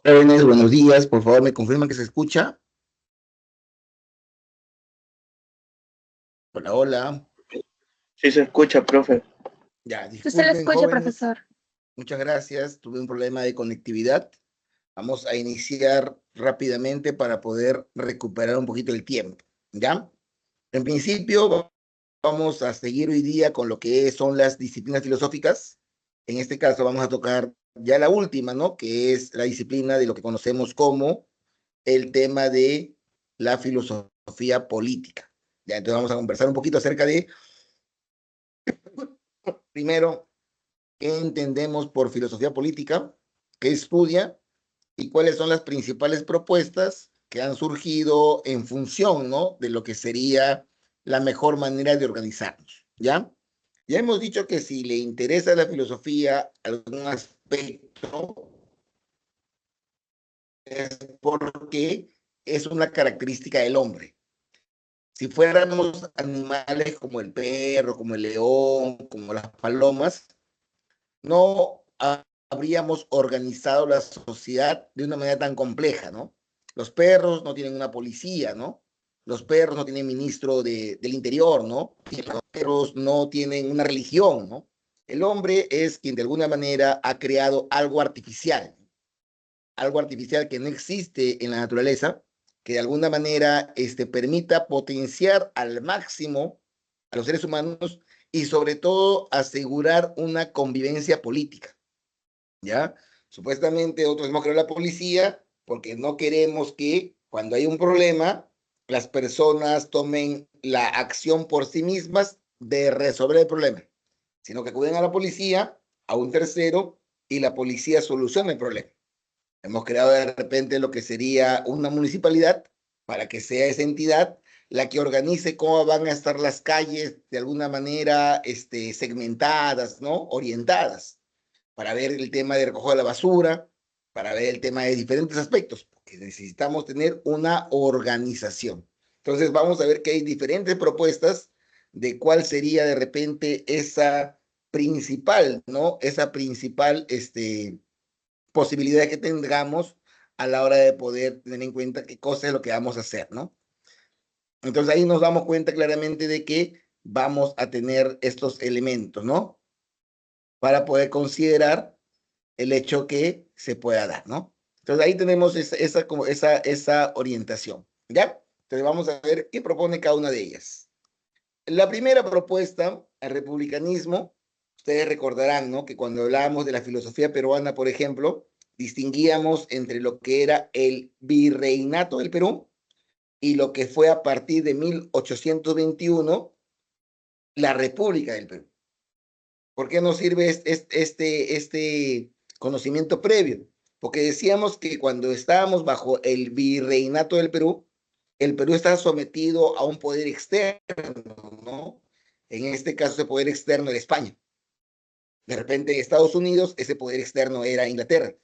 Jóvenes, buenos días. Por favor, me confirman que se escucha. Hola, hola. Sí se escucha, profe. Ya, Sí se le disculpen, escucha, jóvenes. profesor. Muchas gracias. Tuve un problema de conectividad. Vamos a iniciar rápidamente para poder recuperar un poquito el tiempo. ¿Ya? En principio, vamos a seguir hoy día con lo que son las disciplinas filosóficas. En este caso, vamos a tocar ya la última, ¿no? Que es la disciplina de lo que conocemos como el tema de la filosofía política. Ya, entonces vamos a conversar un poquito acerca de, primero, qué entendemos por filosofía política, qué estudia y cuáles son las principales propuestas que han surgido en función, ¿no? De lo que sería la mejor manera de organizarnos, ¿ya? Ya hemos dicho que si le interesa la filosofía algún aspecto, es porque es una característica del hombre. Si fuéramos animales como el perro, como el león, como las palomas, no habríamos organizado la sociedad de una manera tan compleja, ¿no? Los perros no tienen una policía, ¿no? Los perros no tienen ministro del interior, ¿no? Y los perros no tienen una religión, ¿no? El hombre es quien de alguna manera ha creado algo artificial que no existe en la naturaleza, que de alguna manera permita potenciar al máximo a los seres humanos y sobre todo asegurar una convivencia política, ¿ya? Supuestamente otros hemos creado la policía porque no queremos que cuando hay un problema las personas tomen la acción por sí mismas de resolver el problema, sino que acuden a la policía, a un tercero, y la policía soluciona el problema. Hemos creado de repente lo que sería una municipalidad para que sea esa entidad la que organice cómo van a estar las calles de alguna manera segmentadas, ¿no? Orientadas, para ver el tema de recoger la basura, para ver el tema de diferentes aspectos, porque necesitamos tener una organización. Entonces vamos a ver que hay diferentes propuestas de cuál sería de repente esa principal, ¿no? Esa principal, posibilidades que tengamos a la hora de poder tener en cuenta qué cosa es lo que vamos a hacer, ¿no? Entonces ahí nos damos cuenta claramente de que vamos a tener estos elementos, ¿no? Para poder considerar el hecho que se pueda dar, ¿no? Entonces ahí tenemos esa orientación, ¿ya? Entonces vamos a ver qué propone cada una de ellas. La primera propuesta, el republicanismo, ustedes recordarán, ¿no? Que cuando hablábamos de la filosofía peruana, por ejemplo, distinguíamos entre lo que era el virreinato del Perú y lo que fue a partir de 1821 la República del Perú. ¿Por qué nos sirve este conocimiento previo? Porque decíamos que cuando estábamos bajo el virreinato del Perú, el Perú está sometido a un poder externo, ¿no? En este caso, ese poder externo era España. De repente, en Estados Unidos, ese poder externo era Inglaterra.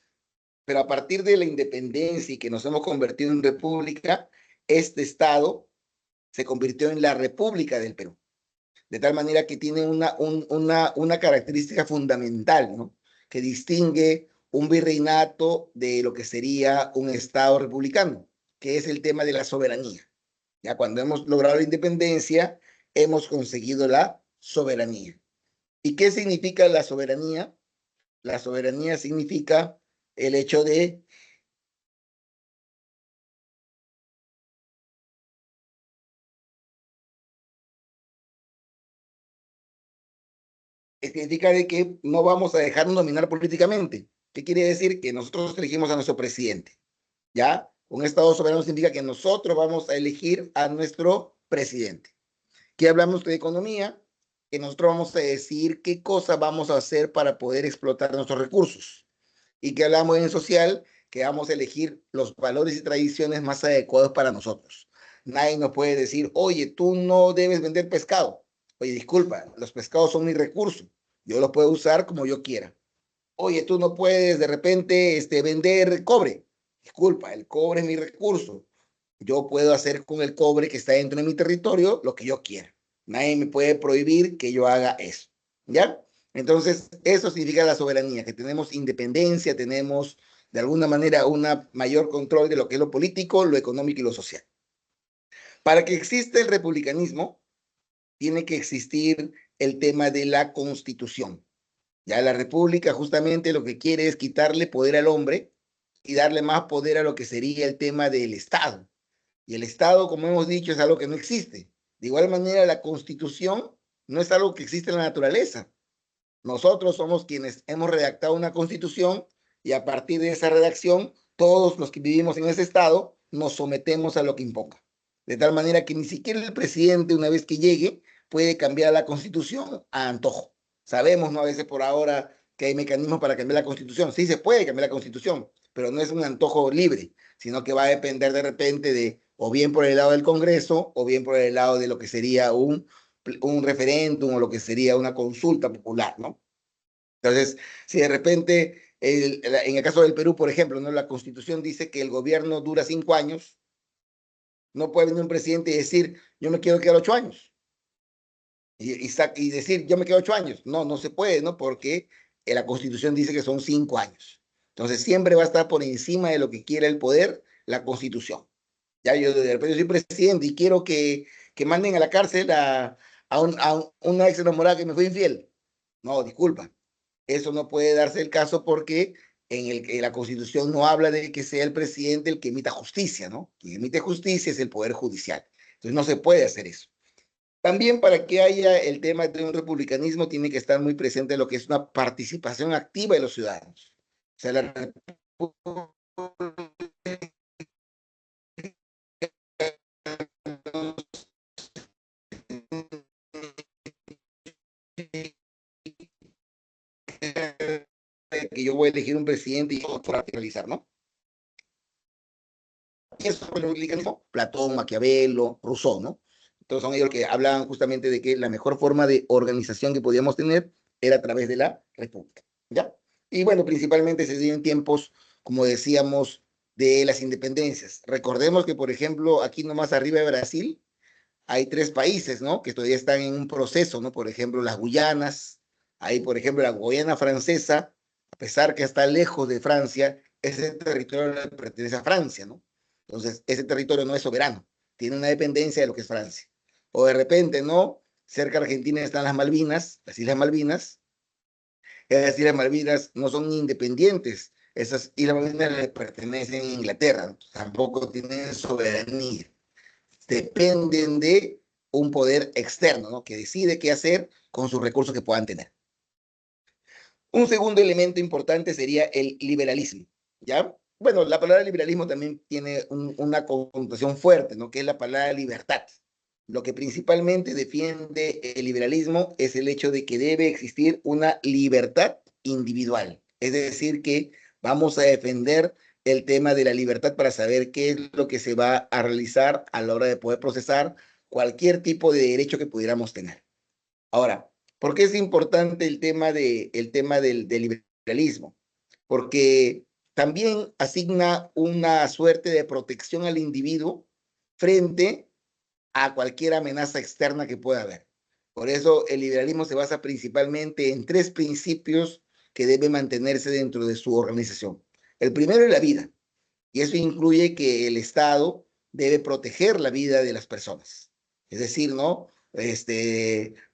Pero a partir de la independencia y que nos hemos convertido en república, este Estado se convirtió en la República del Perú. De tal manera que tiene una característica fundamental, ¿no? Que distingue un virreinato de lo que sería un Estado republicano, que es el tema de la soberanía. Ya cuando hemos logrado la independencia, hemos conseguido la soberanía. ¿Y qué significa la soberanía? La soberanía significa el hecho de, significa de que no vamos a dejarnos dominar políticamente. ¿Qué quiere decir? Que nosotros elegimos a nuestro presidente. ¿Ya? Un Estado soberano significa que nosotros vamos a elegir a nuestro presidente. Que hablamos de economía, que nosotros vamos a decir qué cosas vamos a hacer para poder explotar nuestros recursos. Y que hablamos en social, que vamos a elegir los valores y tradiciones más adecuados para nosotros. Nadie nos puede decir, oye, tú no debes vender pescado. Oye, disculpa, los pescados son mi recurso. Yo los puedo usar como yo quiera. Oye, tú no puedes de repente vender cobre. Disculpa, el cobre es mi recurso. Yo puedo hacer con el cobre que está dentro de mi territorio lo que yo quiera. Nadie me puede prohibir que yo haga eso. ¿Ya? Entonces, eso significa la soberanía, que tenemos independencia, tenemos de alguna manera un mayor control de lo que es lo político, lo económico y lo social. Para que exista el republicanismo, tiene que existir el tema de la constitución. Ya la república justamente lo que quiere es quitarle poder al hombre y darle más poder a lo que sería el tema del Estado. Y el Estado, como hemos dicho, es algo que no existe. De igual manera, la constitución no es algo que existe en la naturaleza. Nosotros somos quienes hemos redactado una constitución y a partir de esa redacción, todos los que vivimos en ese estado nos sometemos a lo que imponga. De tal manera que ni siquiera el presidente, una vez que llegue, puede cambiar la constitución a antojo. Sabemos, ¿no? A veces por ahora que hay mecanismos para cambiar la constitución. Sí se puede cambiar la constitución, pero no es un antojo libre, sino que va a depender de repente de o bien por el lado del Congreso o bien por el lado de lo que sería un referéndum o lo que sería una consulta popular, ¿no? Entonces, si de repente, en el caso del Perú, por ejemplo, ¿no? La Constitución dice que el gobierno dura 5 años, no puede venir un presidente y decir, yo me quiero quedar 8 años, y decir, yo me quedo 8 años. No, no se puede, ¿no? Porque la Constitución dice que son 5 años. Entonces, siempre va a estar por encima de lo que quiera el poder, la Constitución. Ya yo de repente soy presidente y quiero que manden a la cárcel a una ex enamorada que me fue infiel. No, disculpa. Eso no puede darse el caso porque en la Constitución no habla de que sea el presidente el que emita justicia, ¿no? Quien emite justicia es el Poder Judicial. Entonces no se puede hacer eso. También para que haya el tema de un republicanismo tiene que estar muy presente lo que es una participación activa de los ciudadanos. O sea, la que yo voy a elegir un presidente y todo para realizar, ¿no? Y eso fue el republicanismo, Platón, Maquiavelo, Rousseau, ¿no? Entonces son ellos los que hablaban justamente de que la mejor forma de organización que podíamos tener era a través de la república, ¿ya? Y bueno, principalmente se dio en tiempos, como decíamos, de las independencias. Recordemos que, por ejemplo, aquí nomás arriba de Brasil hay 3 países, ¿no? Que todavía están en un proceso, ¿no? Por ejemplo, las Guyanas, hay, por ejemplo, la Guyana francesa, a pesar que está lejos de Francia, ese territorio le pertenece a Francia, ¿no? Entonces, ese territorio no es soberano, tiene una dependencia de lo que es Francia. O de repente, ¿no? Cerca de Argentina están las Malvinas, las Islas Malvinas. Esas Islas Malvinas no son independientes, esas Islas Malvinas le pertenecen a Inglaterra, tampoco tienen soberanía, dependen de un poder externo, ¿no? Que decide qué hacer con sus recursos que puedan tener. Un segundo elemento importante sería el liberalismo, ¿ya? Bueno, la palabra liberalismo también tiene una connotación fuerte, ¿no? Que es la palabra libertad. Lo que principalmente defiende el liberalismo es el hecho de que debe existir una libertad individual. Es decir, que vamos a defender el tema de la libertad para saber qué es lo que se va a realizar a la hora de poder procesar cualquier tipo de derecho que pudiéramos tener. Ahora, ¿por qué es importante el tema del liberalismo? Porque también asigna una suerte de protección al individuo frente a cualquier amenaza externa que pueda haber. Por eso el liberalismo se basa principalmente en 3 principios que deben mantenerse dentro de su organización. El primero es la vida, y eso incluye que el Estado debe proteger la vida de las personas. Es decir, ¿no?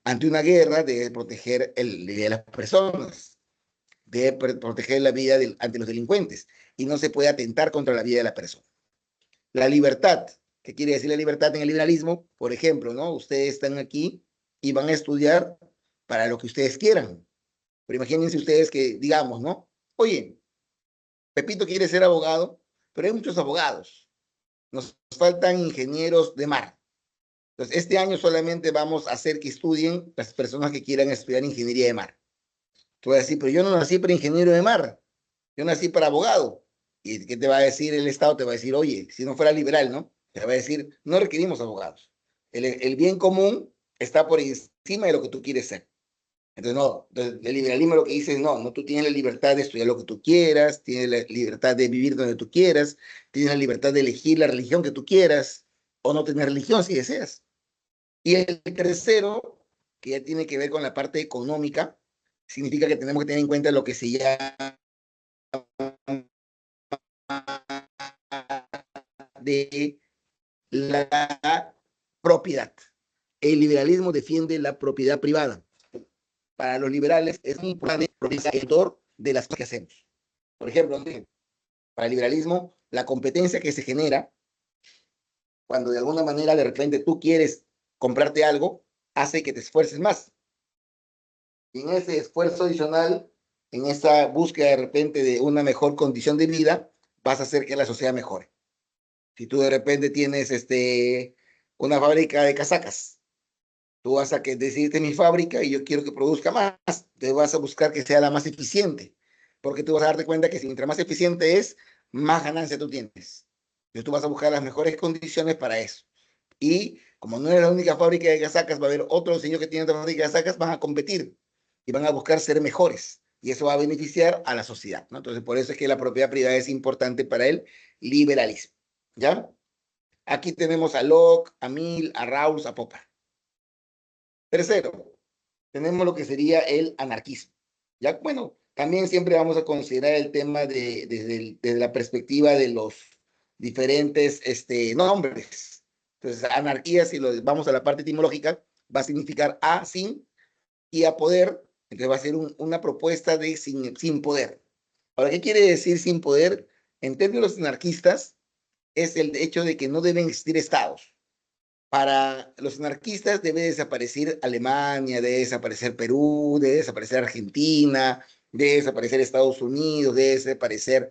Ante una guerra debe proteger el de las personas, debe proteger la vida ante los delincuentes y no se puede atentar contra la vida de la persona. La libertad, ¿qué quiere decir la libertad en el liberalismo? Por ejemplo, ¿no? Ustedes están aquí y van a estudiar para lo que ustedes quieran. Pero imagínense ustedes que, digamos, ¿no? Oye, Pepito quiere ser abogado, pero hay muchos abogados. Nos faltan ingenieros de mar. Entonces, este año solamente vamos a hacer que estudien las personas que quieran estudiar ingeniería de mar. Tú vas a decir, pero yo no nací para ingeniero de mar, yo nací para abogado. ¿Y qué te va a decir el Estado? Te va a decir, oye, si no fuera liberal, ¿no? Te va a decir, no requerimos abogados. El bien común está por encima de lo que tú quieres ser. Entonces, no, entonces, el liberalismo lo que dice es, no, no, tú tienes la libertad de estudiar lo que tú quieras, tienes la libertad de vivir donde tú quieras, tienes la libertad de elegir la religión que tú quieras, o no tener religión si deseas. Y el tercero, que ya tiene que ver con la parte económica, significa que tenemos que tener en cuenta lo que se llama de la propiedad. El liberalismo defiende la propiedad privada. Para los liberales es muy importante el autor de las cosas que hacemos. Por ejemplo, para el liberalismo, la competencia que se genera cuando de alguna manera de repente tú quieres comprarte algo, hace que te esfuerces más. Y en ese esfuerzo adicional, en esa búsqueda de repente de una mejor condición de vida, vas a hacer que la sociedad mejore. Si tú de repente tienes una fábrica de casacas, tú vas a decirte mi fábrica y yo quiero que produzca más, te vas a buscar que sea la más eficiente, porque tú vas a darte cuenta que si mientras más eficiente es, más ganancia tú tienes. Entonces tú vas a buscar las mejores condiciones para eso. Y como no es la única fábrica de casacas, va a haber otros señores que tienen otra fábrica de casacas, van a competir y van a buscar ser mejores. Y eso va a beneficiar a la sociedad, ¿no? Entonces, por eso es que la propiedad privada es importante para el liberalismo, ¿ya? Aquí tenemos a Locke, a Mill, a Rawls, a Popper. Tercero, tenemos lo que sería el anarquismo. Ya, bueno, también siempre vamos a considerar el tema desde la perspectiva de los diferentes nombres. Entonces, anarquía, si lo vamos a la parte etimológica, va a significar a sin y a poder. Entonces va a ser una propuesta de sin poder. Ahora, ¿qué quiere decir sin poder? En términos anarquistas, es el hecho de que no deben existir estados. Para los anarquistas debe desaparecer Alemania, debe desaparecer Perú, debe desaparecer Argentina, debe desaparecer Estados Unidos, debe desaparecer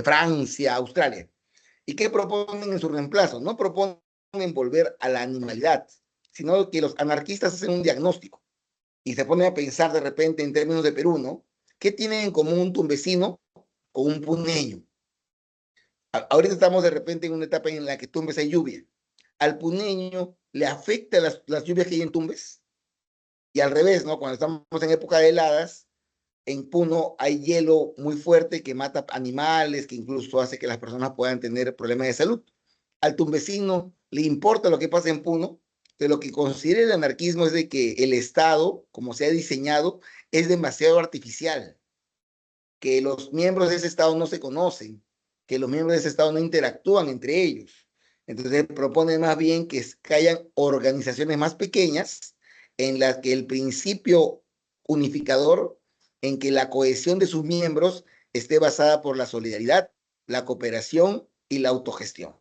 Francia, Australia. ¿Y qué proponen en su reemplazo? No proponen volver a la animalidad, sino que los anarquistas hacen un diagnóstico y se ponen a pensar de repente en términos de Perú, ¿no? ¿Qué tienen en común un tumbesino con un puneño? Ahorita estamos de repente en una etapa en la que Tumbes hay lluvia. Al puneño le afecta las lluvias que hay en Tumbes y al revés, ¿no? Cuando estamos en época de heladas, en Puno hay hielo muy fuerte que mata animales, que incluso hace que las personas puedan tener problemas de salud. Al tumbesino le importa lo que pasa en Puno, de lo que considera el anarquismo es de que el Estado, como se ha diseñado, es demasiado artificial, que los miembros de ese Estado no se conocen, que los miembros de ese Estado no interactúan entre ellos. Entonces propone más bien que hayan organizaciones más pequeñas en las que el principio unificador, en que la cohesión de sus miembros esté basada por la solidaridad, la cooperación y la autogestión.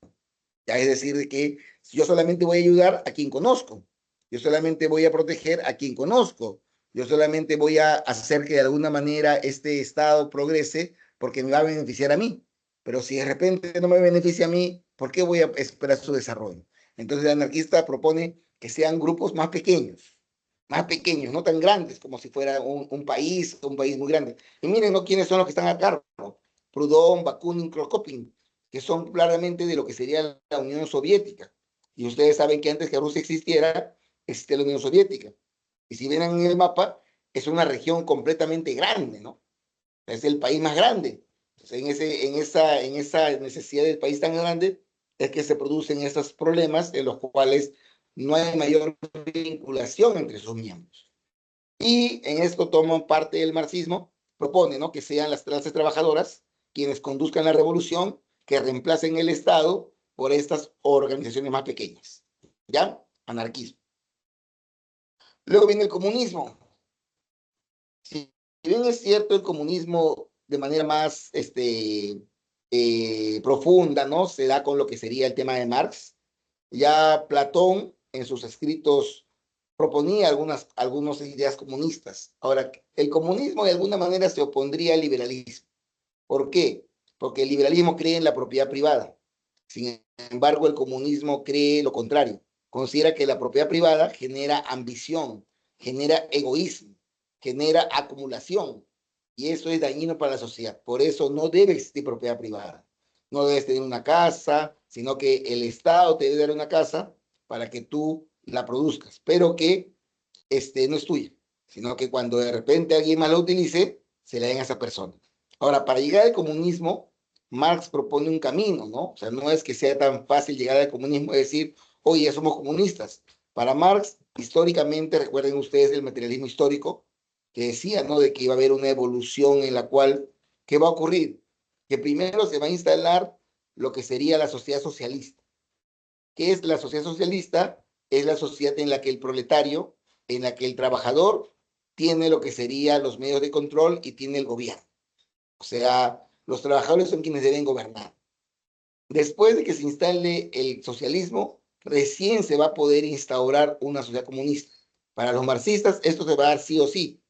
Ya es decir, que yo solamente voy a ayudar a quien conozco, yo solamente voy a proteger a quien conozco, yo solamente voy a hacer que de alguna manera este Estado progrese porque me va a beneficiar a mí. Pero si de repente no me beneficia a mí, ¿por qué voy a esperar su desarrollo? Entonces el anarquista propone que sean grupos más pequeños, no tan grandes como si fuera un país muy grande. Y miren, ¿no? ¿Quiénes son los que están a cargo? Proudhon, Bakunin, Kropotkin, que son claramente de lo que sería la Unión Soviética. Y ustedes saben que antes que Rusia existiera, existe la Unión Soviética. Y si ven en el mapa, es una región completamente grande, ¿no? Es el país más grande. Entonces, en esa necesidad del país tan grande es que se producen estos problemas en los cuales no hay mayor vinculación entre sus miembros. Y en esto toman parte el marxismo, propone, ¿no?, que sean las clases trabajadoras quienes conduzcan la revolución, que reemplacen el Estado por estas organizaciones más pequeñas. ¿Ya? Anarquismo. Luego viene el comunismo. Si bien es cierto, el comunismo de manera más profunda, ¿no?, se da con lo que sería el tema de Marx. Ya Platón, en sus escritos, proponía algunas ideas comunistas. Ahora, el comunismo de alguna manera se opondría al liberalismo. ¿Por qué? Porque el liberalismo cree en la propiedad privada. Sin embargo, el comunismo cree lo contrario. Considera que la propiedad privada genera ambición, genera egoísmo, genera acumulación. Y eso es dañino para la sociedad. Por eso no debe existir propiedad privada. No debes tener una casa, sino que el Estado te debe dar una casa para que tú la produzcas, pero que no es tuya, sino que cuando de repente alguien más la utilice, se la den a esa persona. Ahora, para llegar al comunismo, Marx propone un camino, ¿no? O sea, no es que sea tan fácil llegar al comunismo y decir, oye, ya somos comunistas. Para Marx, históricamente, recuerden ustedes el materialismo histórico, que decía, ¿no?, de que iba a haber una evolución en la cual, ¿qué va a ocurrir? Que primero se va a instalar lo que sería la sociedad socialista. ¿Qué es la sociedad socialista? Es la sociedad en la que el proletario, en la que el trabajador tiene lo que serían los medios de control y tiene el gobierno. O sea, los trabajadores son quienes deben gobernar. Después de que se instale el socialismo, recién se va a poder instaurar una sociedad comunista. Para los marxistas, esto se va a dar sí o sí.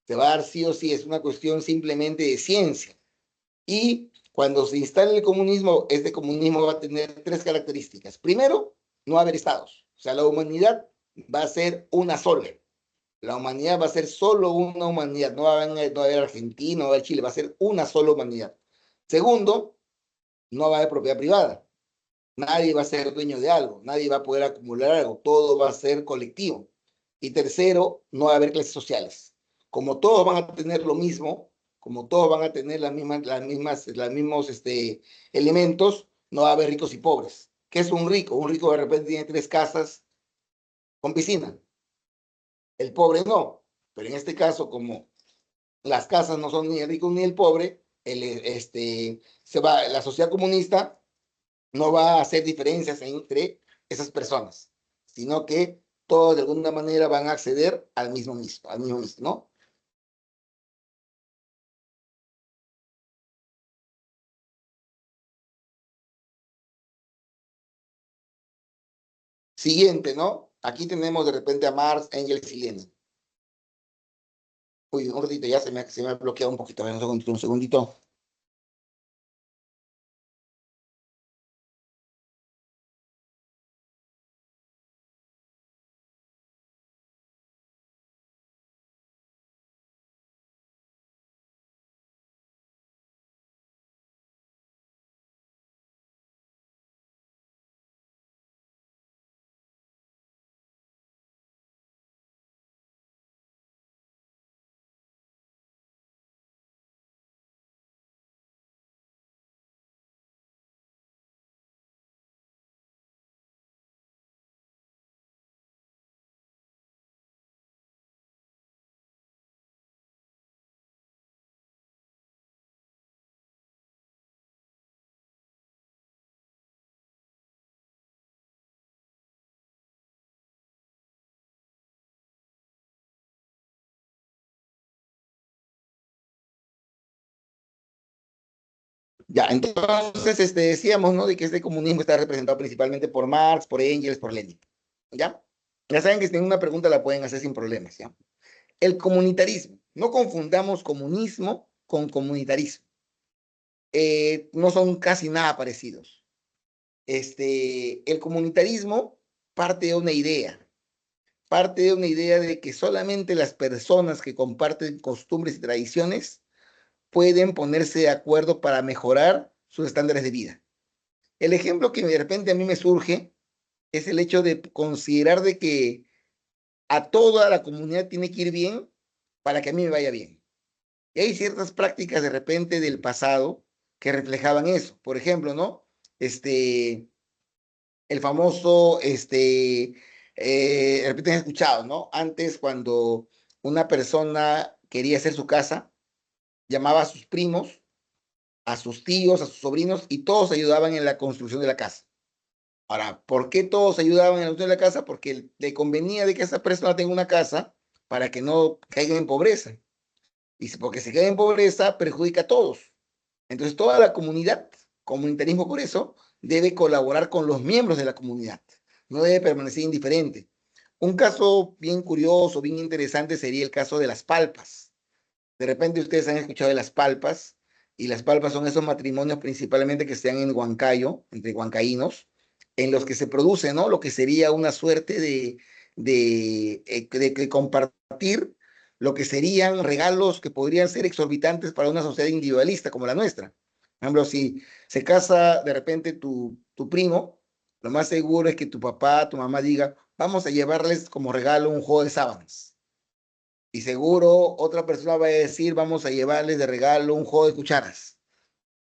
Se va a dar sí o sí, es una cuestión simplemente de ciencia. Y cuando se instale el comunismo, este comunismo va a tener tres características. Primero, no va a haber estados. O sea, la humanidad va a ser una sola. La humanidad va a ser solo una humanidad. No va a haber Argentina, no va a haber Chile, va a ser una sola humanidad. Segundo, no va a haber propiedad privada. Nadie va a ser dueño de algo, nadie va a poder acumular algo, todo va a ser colectivo. Y tercero, no va a haber clases sociales. Como todos van a tener lo mismo, como todos van a tener las mismos elementos, no va a haber ricos y pobres. ¿Qué es un rico? Un rico de repente tiene 3 casas con piscina. El pobre no. Pero en este caso, como las casas no son ni el rico ni el pobre, la sociedad comunista no va a hacer diferencias entre esas personas, sino que todos de alguna manera van a acceder al mismo mismo, ¿no? Siguiente, ¿no? Aquí tenemos de repente a Marx, Engels y Lenin. Uy, un ratito, ya se me ha bloqueado un poquito, a ver, un segundito. Ya, entonces decíamos, ¿no? De que este comunismo está representado principalmente por Marx, por Engels, por Lenin. ¿Ya? Ya saben que si tienen una pregunta la pueden hacer sin problemas, ¿ya? El comunitarismo. No confundamos comunismo con comunitarismo. No son casi nada parecidos. El comunitarismo parte de una idea de que solamente las personas que comparten costumbres y tradiciones pueden ponerse de acuerdo para mejorar sus estándares de vida. El ejemplo que de repente a mí me surge es el hecho de considerar de que a toda la comunidad tiene que ir bien para que a mí me vaya bien. Y hay ciertas prácticas de repente del pasado que reflejaban eso. Por ejemplo, ¿no? El famoso, de repente han escuchado, ¿no? Antes, cuando una persona quería hacer su casa, llamaba a sus primos, a sus tíos, a sus sobrinos, y todos ayudaban en la construcción de la casa. Ahora, ¿por qué todos ayudaban en la construcción de la casa? Porque le convenía de que esa persona tenga una casa para que no caiga en pobreza. Porque si cae en pobreza, perjudica a todos. Entonces, toda la comunidad, comunitarismo por eso, debe colaborar con los miembros de la comunidad. No debe permanecer indiferente. Un caso bien curioso, bien interesante sería el caso de las palpas. De repente ustedes han escuchado de las palpas, y las palpas son esos matrimonios principalmente que se dan en Huancayo, entre huancaínos, en los que se produce, ¿no? Lo que sería una suerte de compartir lo que serían regalos que podrían ser exorbitantes para una sociedad individualista como la nuestra. Por ejemplo, si se casa de repente tu primo, lo más seguro es que tu papá, tu mamá diga, vamos a llevarles como regalo un juego de sábanas. Y seguro otra persona va a decir, vamos a llevarles de regalo un juego de cucharas.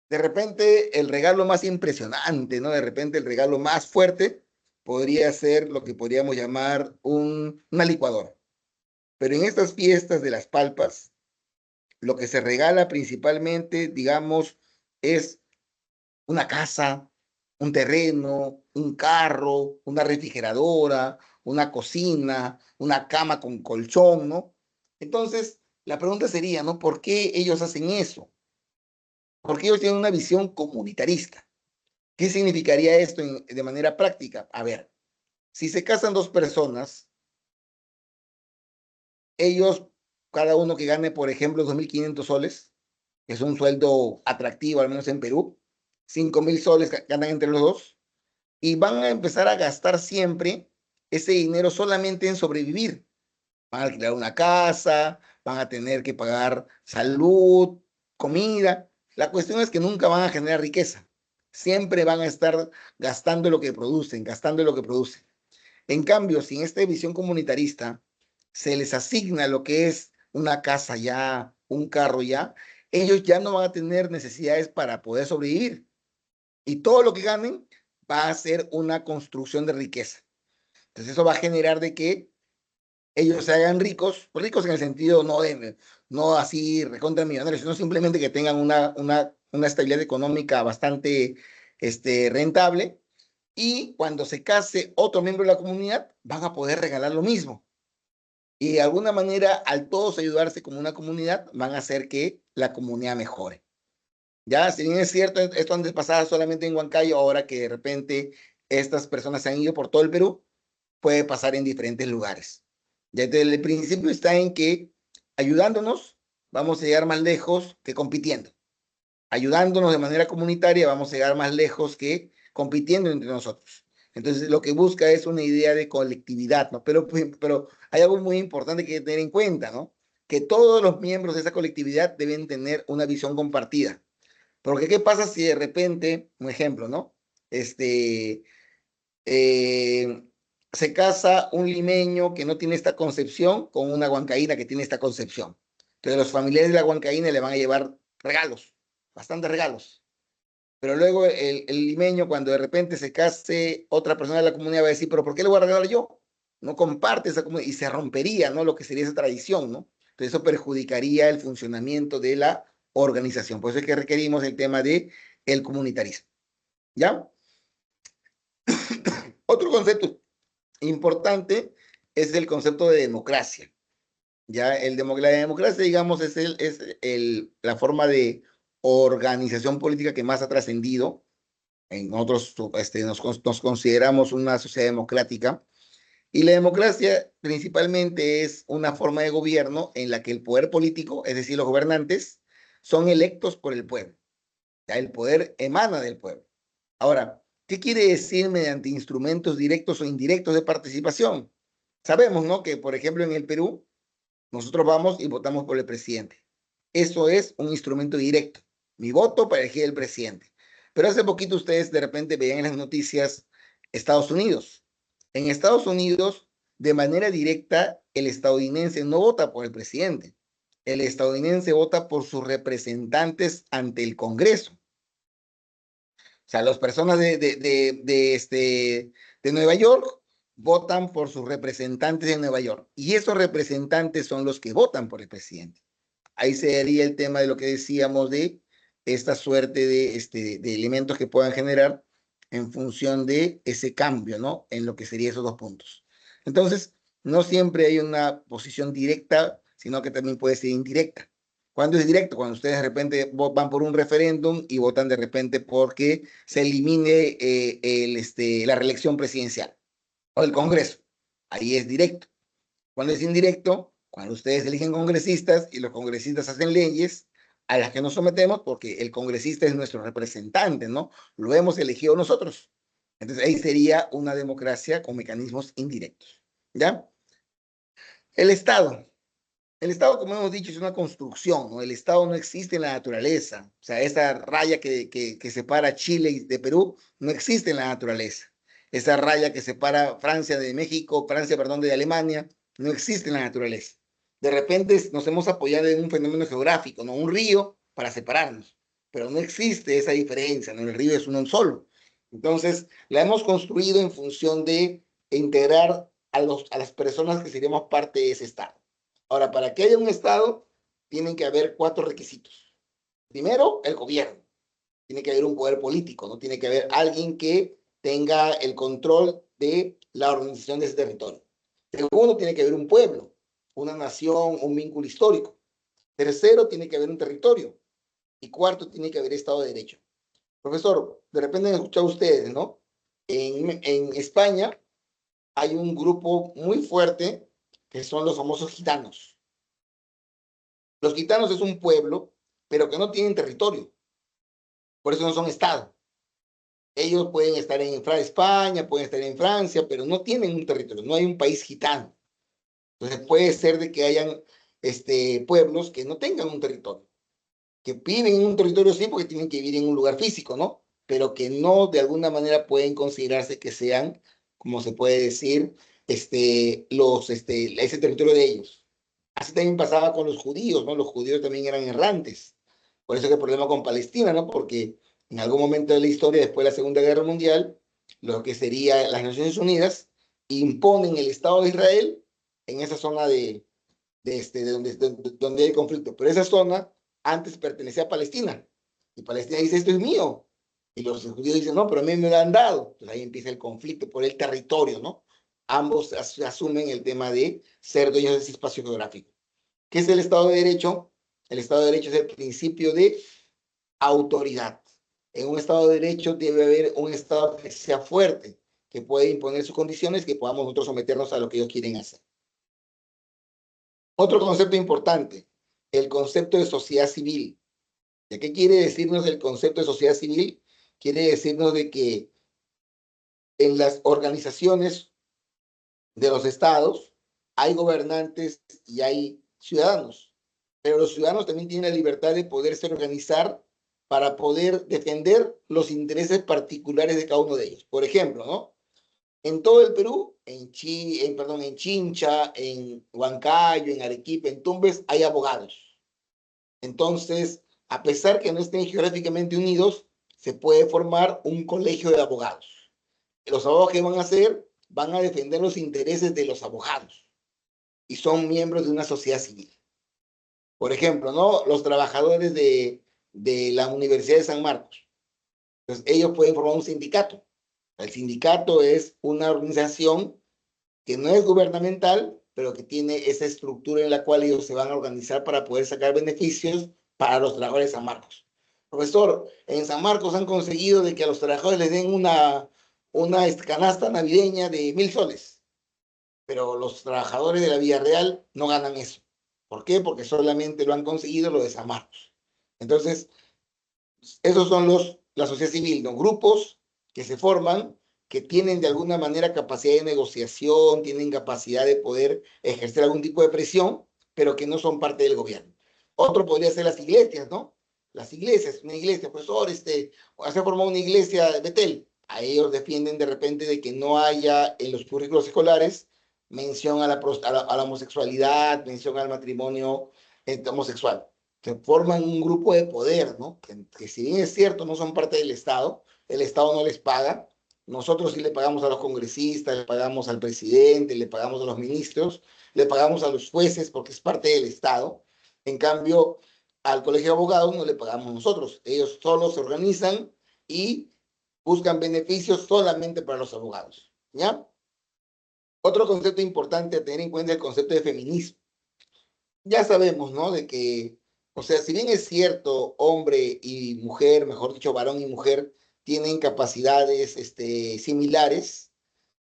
De repente, el regalo más impresionante, ¿no? De repente, el regalo más fuerte podría ser lo que podríamos llamar una licuadora. Pero en estas fiestas de las palpas, lo que se regala principalmente, digamos, es una casa, un terreno, un carro, una refrigeradora, una cocina, una cama con colchón, ¿no? Entonces, la pregunta sería, ¿no? ¿Por qué ellos hacen eso? Porque ellos tienen una visión comunitarista. ¿Qué significaría esto de manera práctica? A ver, si se casan dos personas, ellos, cada uno que gane, por ejemplo, 2.500 soles, que es un sueldo atractivo, al menos en Perú, 5.000 soles ganan entre los dos, y van a empezar a gastar siempre ese dinero solamente en sobrevivir. Van a alquilar una casa, van a tener que pagar salud, comida. La cuestión es que nunca van a generar riqueza. Siempre van a estar gastando lo que producen, gastando lo que producen. En cambio, si en esta visión comunitarista se les asigna lo que es una casa ya, un carro ya, ellos ya no van a tener necesidades para poder sobrevivir. Y todo lo que ganen va a ser una construcción de riqueza. Entonces eso va a generar de que ellos se hagan ricos, ricos en el sentido no así recontra millonarios, sino simplemente que tengan una estabilidad económica bastante rentable, y cuando se case otro miembro de la comunidad, van a poder regalar lo mismo. Y de alguna manera, al todos ayudarse como una comunidad, van a hacer que la comunidad mejore. Ya, si bien es cierto, esto antes pasaba solamente en Huancayo, ahora que de repente estas personas se han ido por todo el Perú, puede pasar en diferentes lugares. Ya desde el principio está en que ayudándonos vamos a llegar más lejos que compitiendo. Ayudándonos de manera comunitaria vamos a llegar más lejos que compitiendo entre nosotros. Entonces, lo que busca es una idea de colectividad, ¿no? Pero hay algo muy importante que tener en cuenta, ¿no? Que todos los miembros de esa colectividad deben tener una visión compartida. Porque, ¿qué pasa si de repente, un ejemplo, ¿no? Este, eh, Se casa un limeño que no tiene esta concepción con una huancaína que tiene esta concepción. Entonces los familiares de la huancaína le van a llevar regalos, bastantes regalos. Pero luego el limeño, cuando de repente se case otra persona de la comunidad, va a decir, pero ¿por qué le voy a regalar yo? No comparte esa comunidad y se rompería, ¿no? Lo que sería esa tradición, ¿no? Entonces eso perjudicaría el funcionamiento de la organización. Por eso es que requerimos el tema de el comunitarismo, ¿ya? Otro concepto importante es el concepto de democracia. Ya la democracia, digamos, la forma de organización política que más ha trascendido. En nosotros nos consideramos una sociedad democrática, y la democracia principalmente es una forma de gobierno en la que el poder político, es decir, los gobernantes, son electos por el pueblo. Ya el poder emana del pueblo. Ahora, ¿qué quiere decir mediante instrumentos directos o indirectos de participación? Sabemos, ¿no? Que, por ejemplo, en el Perú, nosotros vamos y votamos por el presidente. Eso es un instrumento directo. Mi voto para elegir el presidente. Pero hace poquito ustedes de repente veían en las noticias Estados Unidos. En Estados Unidos, de manera directa, el estadounidense no vota por el presidente. El estadounidense vota por sus representantes ante el Congreso. O sea, las personas de Nueva York votan por sus representantes de Nueva York, y esos representantes son los que votan por el presidente. Ahí sería el tema de lo que decíamos de esta suerte de elementos que puedan generar en función de ese cambio, ¿no? En lo que serían esos dos puntos. Entonces, no siempre hay una posición directa, sino que también puede ser indirecta. ¿Cuándo es directo? Cuando ustedes de repente van por un referéndum y votan de repente porque se elimine la reelección presidencial o el Congreso. Ahí es directo. Cuando es indirecto, cuando ustedes eligen congresistas y los congresistas hacen leyes a las que nos sometemos porque el congresista es nuestro representante, ¿no? Lo hemos elegido nosotros. Entonces ahí sería una democracia con mecanismos indirectos, ¿ya? El Estado. El Estado, como hemos dicho, es una construcción, ¿no? El Estado no existe en la naturaleza. O sea, esa raya que separa Chile de Perú no existe en la naturaleza. Esa raya que separa Francia de México, Francia, perdón, de Alemania, no existe en la naturaleza. De repente nos hemos apoyado en un fenómeno geográfico, ¿no? Un río para separarnos, pero no existe esa diferencia, ¿no? El río es uno solo. Entonces, la hemos construido en función de integrar a las personas que seríamos parte de ese Estado. Ahora, para que haya un Estado, tienen que haber 4 requisitos. Primero, el gobierno. tiene que haber un poder político, ¿no? Tiene que haber alguien que tenga el control de la organización de ese territorio. Segundo, tiene que haber un pueblo, una nación, un vínculo histórico. Tercero, tiene que haber un territorio. Y cuarto, tiene que haber Estado de Derecho. Profesor, de repente han escuchado ustedes, ¿no? En España hay un grupo muy fuerte que son los famosos gitanos. Los gitanos es un pueblo, pero que no tienen territorio. Por eso no son Estado. Ellos pueden estar en España, pueden estar en Francia, pero no tienen un territorio, no hay un país gitano. Entonces puede ser de que hayan pueblos que no tengan un territorio, que viven en un territorio sí porque tienen que vivir en un lugar físico, ¿no? Pero que no de alguna manera pueden considerarse que sean, como se puede decir, ese territorio de ellos. Así también pasaba con los judíos, ¿no? Los judíos también eran errantes. Por eso es el problema con Palestina, ¿no? Porque en algún momento de la historia, después de la Segunda Guerra Mundial, lo que sería las Naciones Unidas imponen el Estado de Israel en esa zona donde hay conflicto. Pero esa zona antes pertenecía a Palestina. Y Palestina dice, esto es mío. Y los judíos dicen, no, pero a mí me lo han dado. Entonces ahí empieza el conflicto por el territorio, ¿no? Ambos asumen el tema de ser dueños de ese espacio geográfico. ¿Qué es el Estado de Derecho? El Estado de Derecho es el principio de autoridad. En un Estado de Derecho debe haber un Estado que sea fuerte, que pueda imponer sus condiciones, que podamos nosotros someternos a lo que ellos quieren hacer. Otro concepto importante, el concepto de sociedad civil. ¿De qué quiere decirnos el concepto de sociedad civil? Quiere decirnos de que en las organizaciones de los estados hay gobernantes y hay ciudadanos, pero los ciudadanos también tienen la libertad de poderse organizar para poder defender los intereses particulares de cada uno de ellos. Por ejemplo, ¿no? En todo el Perú, en Chincha, en Huancayo, en Arequipa, en Tumbes, hay abogados. Entonces, a pesar que no estén geográficamente unidos, se puede formar un colegio de abogados. Los abogados que van a hacer, van a defender los intereses de los abogados y son miembros de una sociedad civil. Por ejemplo, ¿no? Los trabajadores de la Universidad de San Marcos. Entonces, ellos pueden formar un sindicato. El sindicato es una organización que no es gubernamental, pero que tiene esa estructura en la cual ellos se van a organizar para poder sacar beneficios para los trabajadores de San Marcos. Profesor, en San Marcos han conseguido de que a los trabajadores les den una canasta navideña de 1.000 soles, pero los trabajadores de la Villarreal no ganan eso. ¿Por qué? Porque solamente lo han conseguido los de San Marcos. Entonces, esos son la sociedad civil, ¿no? Grupos que se forman, que tienen de alguna manera capacidad de negociación, tienen capacidad de poder ejercer algún tipo de presión, pero que no son parte del gobierno. Otro podría ser las iglesias, ¿no? Las iglesias, una iglesia, profesor, se ha formado una iglesia de Betel. A ellos defienden de repente de que no haya en los currículos escolares mención a la homosexualidad, mención al matrimonio homosexual, que forman un grupo de poder, ¿no? Que si bien es cierto, no son parte del Estado, el Estado no les paga, nosotros sí le pagamos a los congresistas, le pagamos al presidente, le pagamos a los ministros, le pagamos a los jueces porque es parte del Estado. En cambio, al colegio de abogados no le pagamos nosotros. Ellos solo se organizan y buscan beneficios solamente para los abogados, ¿ya? Otro concepto importante a tener en cuenta es el concepto de feminismo. Ya sabemos, ¿no? De que, o sea, si bien es cierto, hombre y mujer, mejor dicho, varón y mujer, tienen capacidades similares,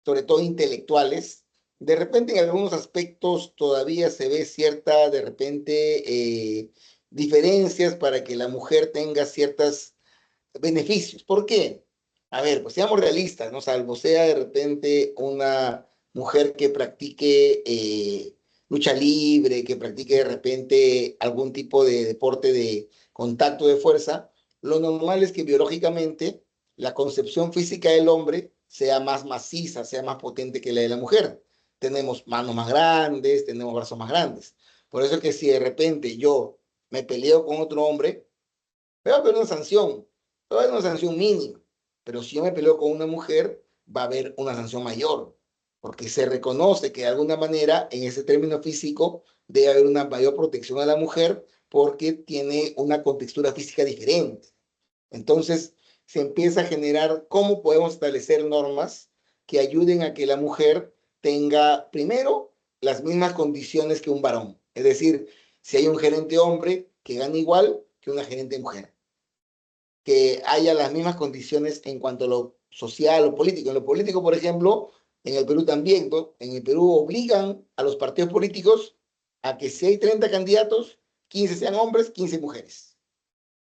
sobre todo intelectuales, de repente en algunos aspectos todavía se ve cierta, de repente, diferencias para que la mujer tenga ciertos beneficios. ¿Por qué? A ver, pues seamos realistas, ¿no? Salvo sea de repente una mujer que practique lucha libre, que practique de repente algún tipo de deporte de contacto de fuerza, lo normal es que biológicamente la concepción física del hombre sea más maciza, sea más potente que la de la mujer. Tenemos manos más grandes, tenemos brazos más grandes. Por eso es que si de repente yo me peleo con otro hombre, va a haber una sanción, va a haber una sanción mínima, pero si yo me peleo con una mujer, va a haber una sanción mayor, porque se reconoce que de alguna manera en ese término físico debe haber una mayor protección a la mujer porque tiene una contextura física diferente. Entonces, se empieza a generar cómo podemos establecer normas que ayuden a que la mujer tenga, primero, las mismas condiciones que un varón. Es decir, si hay un gerente hombre que gana igual que una gerente mujer, que haya las mismas condiciones en cuanto a lo social o político. En lo político, por ejemplo, en el Perú también, ¿no? En el Perú obligan a los partidos políticos a que si hay 30 candidatos, 15 sean hombres, 15 mujeres.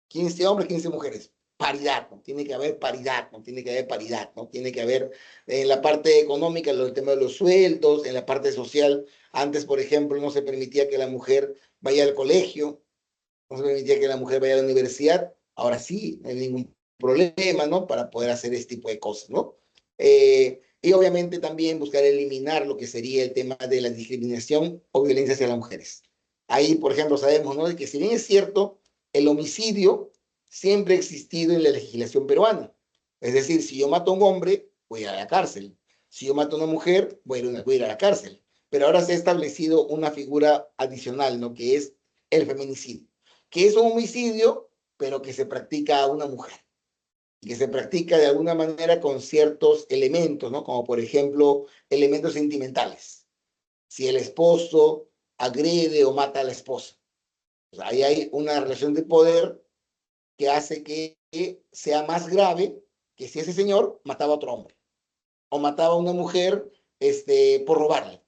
15 hombres, 15 mujeres. Paridad, ¿no? Tiene que haber paridad, ¿no? Tiene que haber paridad, ¿no? Tiene que haber en la parte económica, el tema de los sueldos, en la parte social. Antes, por ejemplo, no se permitía que la mujer vaya al colegio, no se permitía que la mujer vaya a la universidad. Ahora sí, no hay ningún problema, ¿no? Para poder hacer este tipo de cosas, ¿no? Y obviamente también buscar eliminar lo que sería el tema de la discriminación o violencia hacia las mujeres. Ahí, por ejemplo, sabemos, ¿no? De que si bien es cierto, el homicidio siempre ha existido en la legislación peruana. Es decir, si yo mato a un hombre, voy a la cárcel. Si yo mato a una mujer, voy a ir a la cárcel. Pero ahora se ha establecido una figura adicional, ¿no? Que es el feminicidio, que es un homicidio, pero que se practica a una mujer y que se practica de alguna manera con ciertos elementos, ¿no? Como por ejemplo, elementos sentimentales. Si el esposo agrede o mata a la esposa. Pues ahí hay una relación de poder que hace que sea más grave que si ese señor mataba a otro hombre o mataba a una mujer por robarle,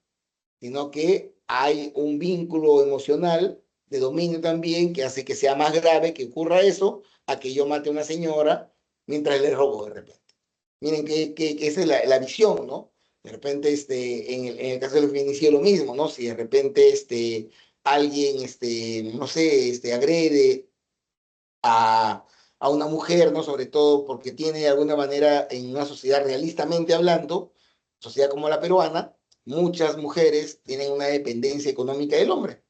sino que hay un vínculo emocional de dominio también que hace que sea más grave que ocurra eso a que yo mate a una señora mientras le robo de repente. Miren que esa es la visión, ¿no? De repente, en el caso del feminicidio lo mismo, ¿no? Si de repente alguien, no sé, agrede a una mujer, ¿no? Sobre todo porque tiene de alguna manera en una sociedad realistamente hablando, sociedad como la peruana, muchas mujeres tienen una dependencia económica del hombre.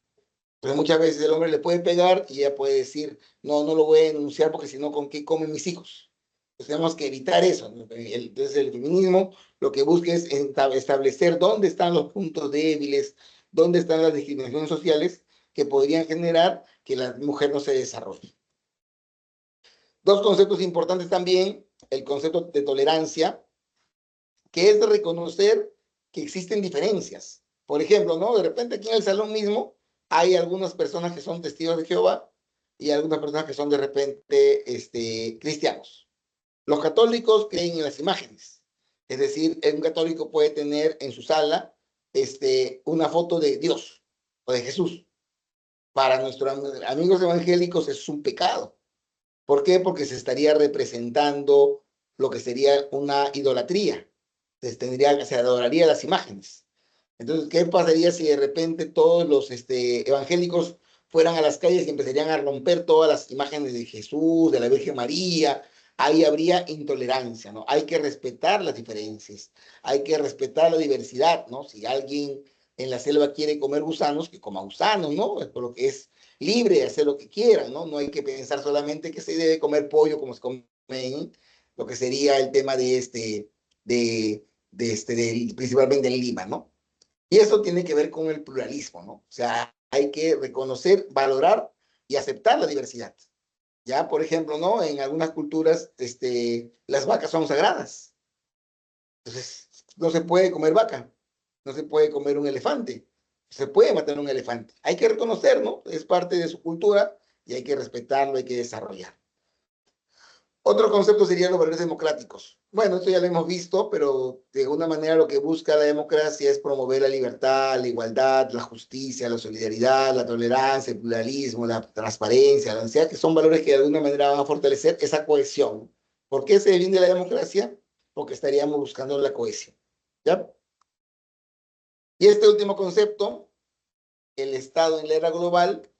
Entonces muchas veces el hombre le puede pegar y ella puede decir, no, no lo voy a denunciar porque si no, ¿con qué comen mis hijos? Entonces tenemos que evitar eso, ¿no? Entonces el feminismo lo que busca es establecer dónde están los puntos débiles, dónde están las discriminaciones sociales que podrían generar que la mujer no se desarrolle. Dos conceptos importantes también, el concepto de tolerancia, que es de reconocer que existen diferencias. Por ejemplo, ¿no? De repente aquí en el salón mismo hay algunas personas que son testigos de Jehová y algunas personas que son de repente cristianos. Los católicos creen en las imágenes. Es decir, un católico puede tener en su sala una foto de Dios o de Jesús. Para nuestros amigos evangélicos es un pecado. ¿Por qué? Porque se estaría representando lo que sería una idolatría. Se adoraría las imágenes. Entonces, ¿qué pasaría si de repente todos los evangélicos fueran a las calles y empezarían a romper todas las imágenes de Jesús, de la Virgen María? Ahí habría intolerancia, ¿no? Hay que respetar las diferencias, hay que respetar la diversidad, ¿no? Si alguien en la selva quiere comer gusanos, que coma gusanos, ¿no? Por lo que es libre de hacer lo que quieran, ¿no? No hay que pensar solamente que se debe comer pollo como se come en lo que sería el tema principalmente en Lima, ¿no? Y eso tiene que ver con el pluralismo, ¿no? O sea, hay que reconocer, valorar y aceptar la diversidad. Ya, por ejemplo, ¿no? En algunas culturas, las vacas son sagradas. Entonces, no se puede comer vaca, no se puede comer un elefante, se puede matar un elefante. Hay que reconocer, ¿no? Es parte de su cultura y hay que respetarlo, hay que desarrollar. Otro concepto sería los valores democráticos. Bueno, esto ya lo hemos visto, pero de alguna manera lo que busca la democracia es promover la libertad, la igualdad, la justicia, la solidaridad, la tolerancia, el pluralismo, la transparencia, la ansiedad, que son valores que de alguna manera van a fortalecer esa cohesión. ¿Por qué se defiende la democracia? Porque estaríamos buscando la cohesión. ¿Ya? Y este último concepto, el Estado en la era global,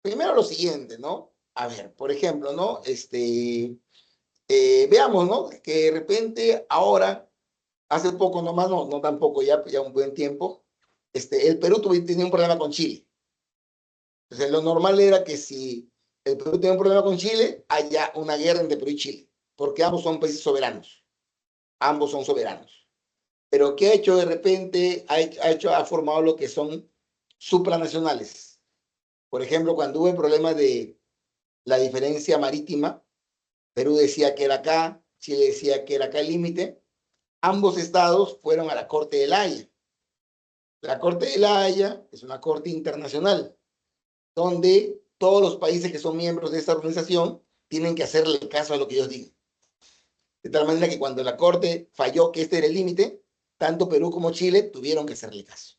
primero lo siguiente, ¿no? A ver, por ejemplo, ¿no? Veamos, ¿no? Que de repente ahora, hace poco nomás, no, no tampoco, ya un buen tiempo, el Perú tenía un problema con Chile. Entonces, lo normal era que si el Perú tenía un problema con Chile, haya una guerra entre Perú y Chile, porque ambos son países soberanos, ambos son soberanos. Pero ¿qué ha hecho de repente? Ha formado lo que son supranacionales. Por ejemplo, cuando hubo el problema de la diferencia marítima, Perú decía que era acá, Chile decía que era acá el límite. Ambos estados fueron a la Corte de La Haya. La Corte de La Haya es una corte internacional donde todos los países que son miembros de esta organización tienen que hacerle caso a lo que ellos digan. De tal manera que cuando la Corte falló que este era el límite, tanto Perú como Chile tuvieron que hacerle caso.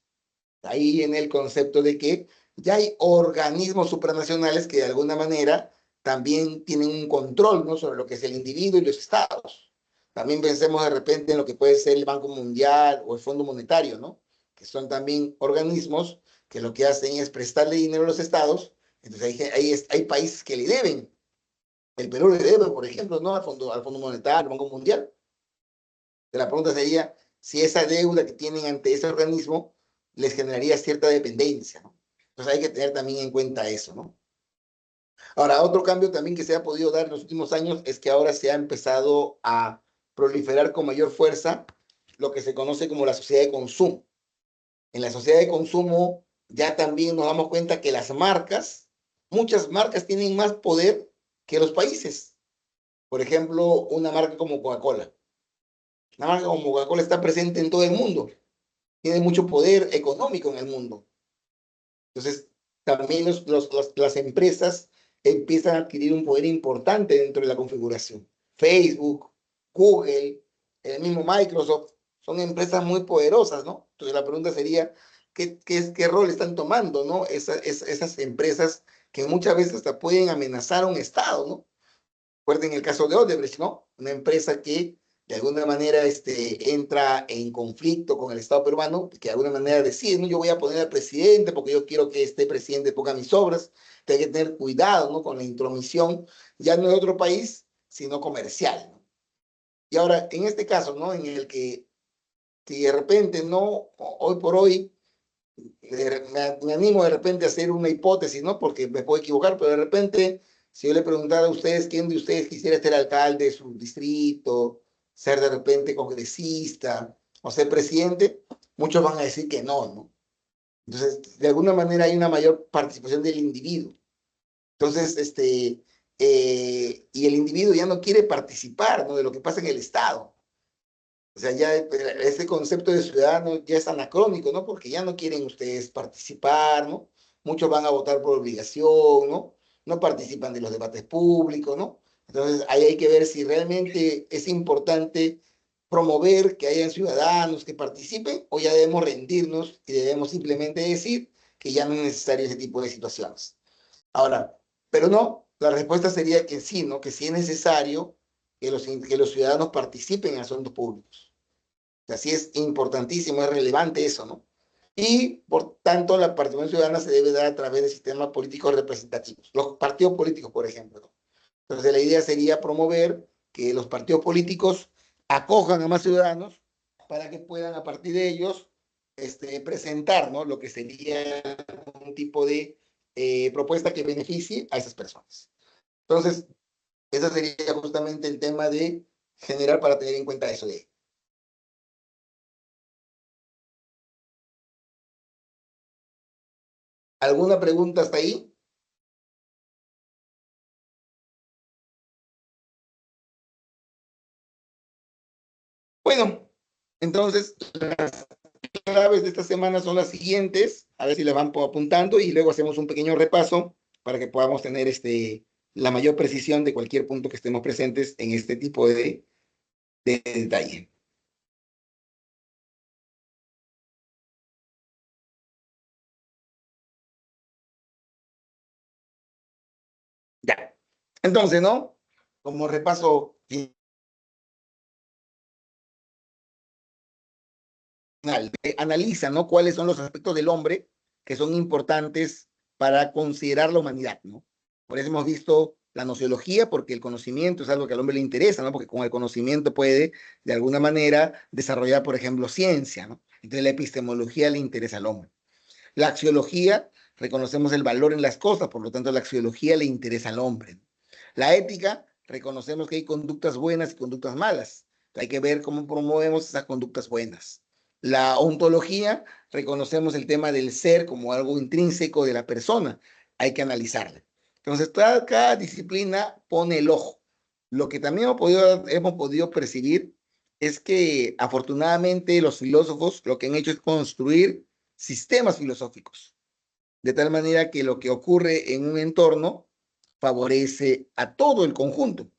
Ahí en el concepto de que ya hay organismos supranacionales que de alguna manera también tienen un control, ¿no?, sobre lo que es el individuo y los estados. También pensemos de repente en lo que puede ser el Banco Mundial o el Fondo Monetario, ¿no?, que son también organismos que lo que hacen es prestarle dinero a los estados. Entonces hay países que le deben. El Perú le debe, por ejemplo, ¿no?, al Fondo Monetario, al Banco Mundial. La pregunta sería si esa deuda que tienen ante ese organismo les generaría cierta dependencia, ¿no? Entonces hay que tener también en cuenta eso, ¿no? Ahora, otro cambio también que se ha podido dar en los últimos años es que ahora se ha empezado a proliferar con mayor fuerza lo que se conoce como la sociedad de consumo. En la sociedad de consumo ya también nos damos cuenta que las marcas, muchas marcas tienen más poder que los países. Por ejemplo, una marca como Coca-Cola. Una marca como Coca-Cola está presente en todo el mundo, tiene mucho poder económico en el mundo. Entonces, también las empresas empiezan a adquirir un poder importante dentro de la configuración. Facebook, Google, el mismo Microsoft, son empresas muy poderosas, ¿no? Entonces, la pregunta sería, ¿qué rol están tomando, ¿no?, esas empresas que muchas veces hasta pueden amenazar a un Estado, ¿no? Recuerden el caso de Odebrecht, ¿no? Una empresa que de alguna manera entra en conflicto con el Estado peruano, que de alguna manera decide, ¿no?, yo voy a poner al presidente porque yo quiero que este presidente ponga mis obras, que hay que tener cuidado, ¿no?, con la intromisión, ya no de otro país, sino comercial, ¿no? Y ahora, en este caso, ¿no?, en el que si de repente, ¿no?, hoy por hoy, me animo de repente a hacer una hipótesis, ¿no?, porque me puedo equivocar, pero de repente, si yo le preguntara a ustedes quién de ustedes quisiera ser alcalde de su distrito, ser de repente congresista o ser presidente, muchos van a decir que no, ¿no? Entonces, de alguna manera hay una mayor participación del individuo. Entonces, y el individuo ya no quiere participar, ¿no?, de lo que pasa en el Estado. O sea, ya ese concepto de ciudadano ya es anacrónico, ¿no? Porque ya no quieren ustedes participar, ¿no? Muchos van a votar por obligación, ¿no? No participan de los debates públicos, ¿no? Entonces, ahí hay que ver si realmente es importante promover que hayan ciudadanos que participen o ya debemos rendirnos y debemos simplemente decir que ya no es necesario ese tipo de situaciones. Ahora, pero no, la respuesta sería que sí, ¿no? Que sí es necesario que los ciudadanos participen en asuntos públicos. Así es importantísimo, es relevante eso, ¿no? Y por tanto la participación ciudadana se debe dar a través de sistemas políticos representativos, los partidos políticos, por ejemplo, ¿no? Entonces la idea sería promover que los partidos políticos acojan a más ciudadanos para que puedan a partir de ellos presentar, ¿no?, lo que sería un tipo de propuesta que beneficie a esas personas. Entonces, ese sería justamente el tema de generar para tener en cuenta eso de. ¿Alguna pregunta hasta ahí? Bueno, entonces las claves de esta semana son las siguientes, a ver si las van apuntando y luego hacemos un pequeño repaso para que podamos tener la mayor precisión de cualquier punto que estemos presentes en este tipo de detalle. Ya. Entonces, ¿no? Como repaso final, analiza, ¿no?, cuáles son los aspectos del hombre que son importantes para considerar la humanidad, ¿no? Por eso hemos visto la nociología, porque el conocimiento es algo que al hombre le interesa, ¿no? Porque con el conocimiento puede, de alguna manera, desarrollar, por ejemplo, ciencia, ¿no? Entonces la epistemología le interesa al hombre. La axiología, reconocemos el valor en las cosas, por lo tanto la axiología le interesa al hombre. La ética, reconocemos que hay conductas buenas y conductas malas. Hay que ver cómo promovemos esas conductas buenas. La ontología, reconocemos el tema del ser como algo intrínseco de la persona. Hay que analizarla. Entonces, cada disciplina pone el ojo. Lo que también hemos podido percibir es que afortunadamente los filósofos lo que han hecho es construir sistemas filosóficos, de tal manera que lo que ocurre en un entorno favorece a todo el conjunto.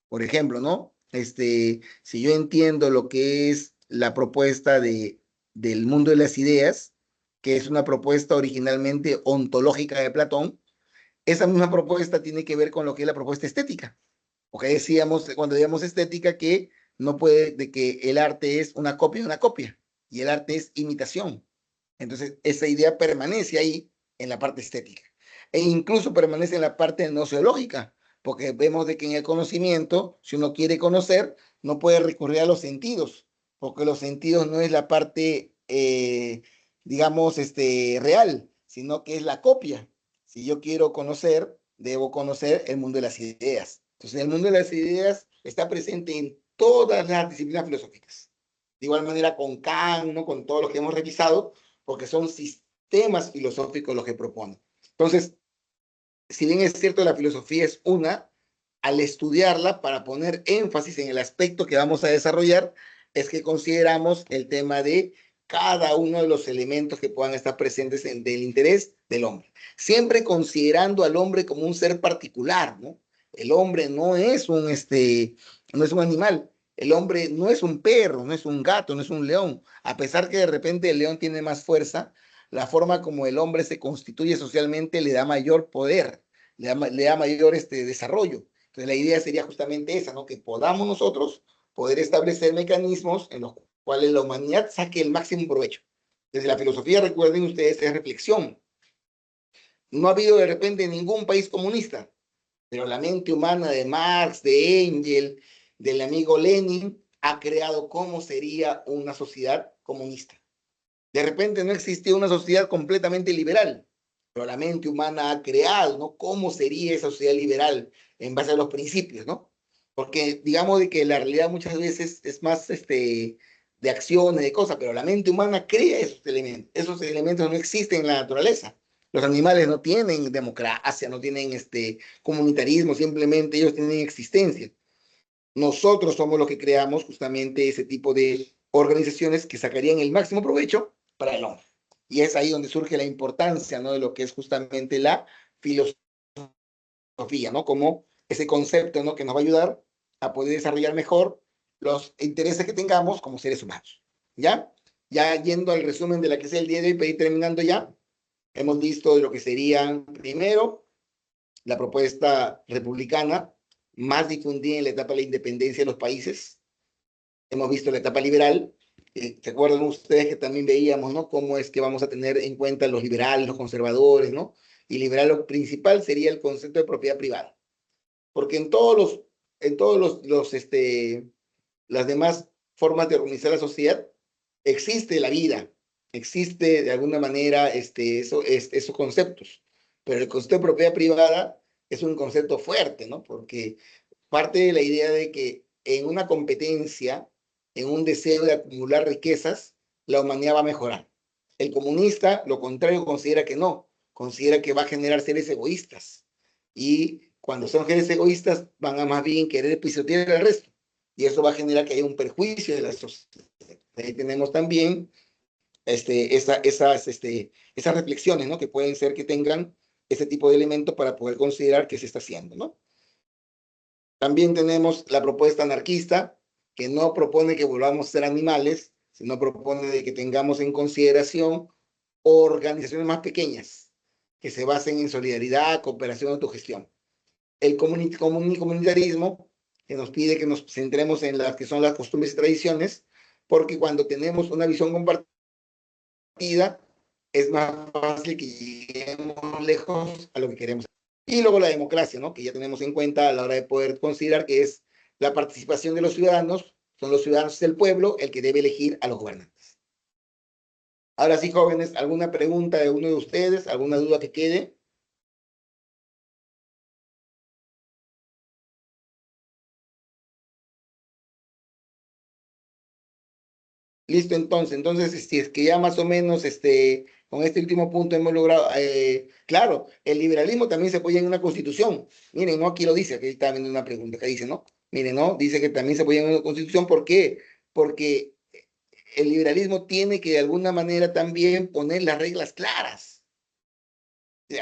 Por ejemplo, ¿no? Si yo entiendo lo que es la propuesta del mundo de las ideas, que es una propuesta originalmente ontológica de Platón, esa misma propuesta tiene que ver con lo que es la propuesta estética. Porque decíamos, cuando digamos estética, que no puede, de que el arte es una copia de una copia, y el arte es imitación. Entonces, esa idea permanece ahí en la parte estética. E incluso permanece en la parte noceológica, porque vemos de que en el conocimiento, si uno quiere conocer, no puede recurrir a los sentidos, porque los sentidos no es la parte, digamos, real, sino que es la copia. Si yo quiero conocer, debo conocer el mundo de las ideas. Entonces, el mundo de las ideas está presente en todas las disciplinas filosóficas. De igual manera con Kant, ¿no? Con todos los que hemos revisado, porque son sistemas filosóficos los que proponen. Entonces, si bien es cierto, la filosofía es una, al estudiarla para poner énfasis en el aspecto que vamos a desarrollar, es que consideramos el tema de cada uno de los elementos que puedan estar presentes en del interés del hombre. Siempre considerando al hombre como un ser particular, ¿no? El hombre no es un animal. El hombre no es un perro, no es un gato, no es un león. A pesar que de repente el león tiene más fuerza, la forma como el hombre se constituye socialmente le da mayor poder, le da mayor desarrollo. Entonces la idea sería justamente esa, ¿no? Que podamos nosotros poder establecer mecanismos en los cuales la humanidad saque el máximo provecho. Desde la filosofía, recuerden ustedes, es reflexión. No ha habido de repente ningún país comunista, pero la mente humana de Marx, de Engel, del amigo Lenin, ha creado cómo sería una sociedad comunista. De repente no existía una sociedad completamente liberal, pero la mente humana ha creado, ¿no? ¿Cómo sería esa sociedad liberal en base a los principios, ¿no? Porque digamos de que la realidad muchas veces es más de acciones, de cosas, pero la mente humana crea esos elementos. Esos elementos no existen en la naturaleza. Los animales no tienen democracia, no tienen comunitarismo, simplemente ellos tienen existencia. Nosotros somos los que creamos justamente ese tipo de organizaciones que sacarían el máximo provecho para el hombre. Y es ahí donde surge la importancia, ¿no? De lo que es justamente la filosofía, ¿no? Como ese concepto, ¿no? Que nos va a ayudar a poder desarrollar mejor los intereses que tengamos como seres humanos. ¿Ya? Ya yendo al resumen de la que es el día de hoy, para ir terminando ya, hemos visto lo que sería, primero, la propuesta republicana más difundida en la etapa de la independencia de los países. Hemos visto la etapa liberal. ¿Se acuerdan ustedes que también veíamos, ¿no? Cómo es que vamos a tener en cuenta los liberales, los conservadores, ¿no? Y liberal lo principal sería el concepto de propiedad privada. Porque en todos las demás formas de organizar la sociedad existe la vida, existe de alguna manera esos conceptos. Pero el concepto de propiedad privada es un concepto fuerte, ¿no? Porque parte de la idea de que en una competencia, en un deseo de acumular riquezas, la humanidad va a mejorar. El comunista, lo contrario, considera que no, considera que va a generar seres egoístas. Y cuando son seres egoístas, van a más bien querer pisotear al resto. Y eso va a generar que haya un perjuicio de la sociedad. Ahí tenemos también esas reflexiones, ¿no? Que pueden ser que tengan ese tipo de elementos para poder considerar qué se está haciendo, ¿no? También tenemos la propuesta anarquista, que no propone que volvamos a ser animales, sino propone de que tengamos en consideración organizaciones más pequeñas, que se basen en solidaridad, cooperación, autogestión. El comunitarismo, que nos pide que nos centremos en las que son las costumbres y tradiciones, porque cuando tenemos una visión compartida, es más fácil que lleguemos lejos a lo que queremos. Y luego la democracia, ¿no? Que ya tenemos en cuenta a la hora de poder considerar que es la participación de los ciudadanos, son los ciudadanos del pueblo el que debe elegir a los gobernantes. Ahora sí, jóvenes, ¿alguna pregunta de uno de ustedes? ¿Alguna duda que quede? Listo, entonces, si es que ya más o menos con este último punto hemos logrado, claro, el liberalismo también se apoya en una constitución. Miren, ¿no? Aquí lo dice, aquí está viendo una pregunta que dice, ¿no? Miren, ¿no? Dice que también se apoya en una constitución. ¿Por qué? Porque el liberalismo tiene que de alguna manera también poner las reglas claras.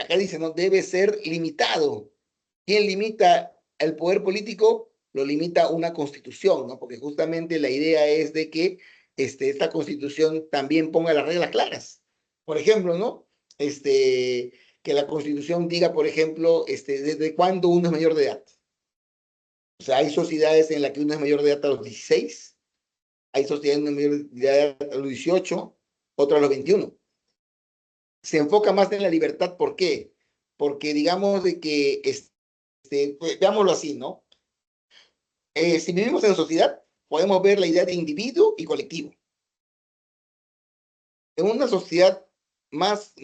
Acá dice, ¿no? Debe ser limitado. ¿Quién limita el poder político? Lo limita una constitución, ¿no? Porque justamente la idea es de que esta constitución también ponga las reglas claras. Por ejemplo, ¿no? Que la constitución diga, por ejemplo, desde cuándo uno es mayor de edad. O sea, hay sociedades en las que uno es mayor de edad a los 16, hay sociedades en las que uno es mayor de edad a los 18, otras a los 21. Se enfoca más en la libertad. ¿Por qué? Porque digamos de que, pues, veámoslo así, ¿no? Si vivimos en sociedad, podemos ver la idea de individuo y colectivo. En una sociedad más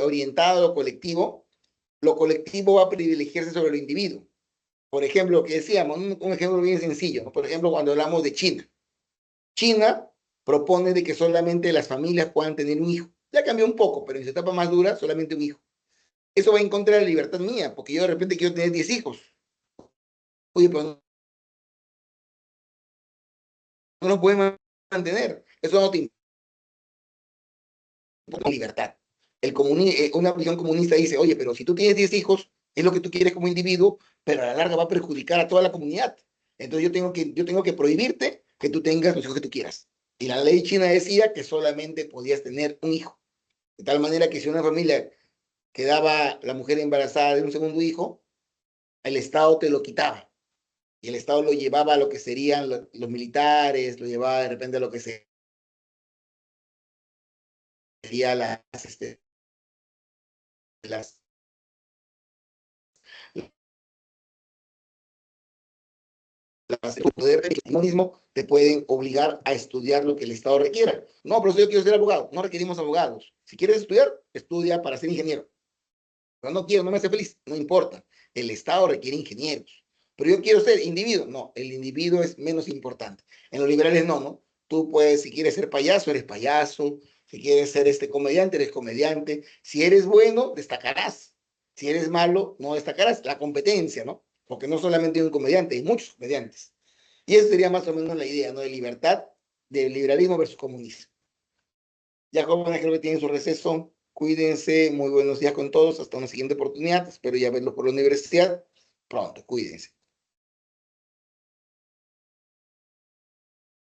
orientada a lo colectivo va a privilegiarse sobre lo individuo. Por ejemplo, lo que decíamos, un ejemplo bien sencillo, ¿no? Por ejemplo, cuando hablamos de China. China propone de que solamente las familias puedan tener un hijo. Ya cambió un poco, pero en su etapa más dura, solamente un hijo. Eso va en contra de la libertad mía, porque yo de repente quiero tener 10 hijos. Oye, pero no los pueden mantener. Eso no te importa libertad. Una visión comunista dice, oye, pero si tú tienes 10 hijos, es lo que tú quieres como individuo, pero a la larga va a perjudicar a toda la comunidad. Entonces yo tengo que prohibirte que tú tengas los hijos que tú quieras. Y la ley china decía que solamente podías tener un hijo. De tal manera que si una familia quedaba la mujer embarazada de un segundo hijo, el Estado te lo quitaba. Y el Estado lo llevaba a lo que serían los militares, lo llevaba de repente a lo que sería las, el poder del mismo te pueden obligar a estudiar lo que el Estado requiera. No, pero si yo quiero ser abogado, no requerimos abogados. Si quieres estudiar, estudia para ser ingeniero. Pero no quiero, no me hace feliz, no importa. El Estado requiere ingenieros. Pero yo quiero ser individuo. No, el individuo es menos importante. En los liberales no, ¿no? Tú puedes, si quieres ser payaso, eres payaso. Si quieres ser comediante, eres comediante. Si eres bueno, destacarás. Si eres malo, no destacarás. La competencia, ¿no? Porque no solamente hay un comediante, hay muchos comediantes. Y esa sería más o menos la idea, ¿no? De libertad, de liberalismo versus comunismo. Ya jóvenes, creo que tienen su receso. Cuídense, muy buenos días con todos. Hasta una siguiente oportunidad. Espero ya verlos por la universidad pronto. Cuídense.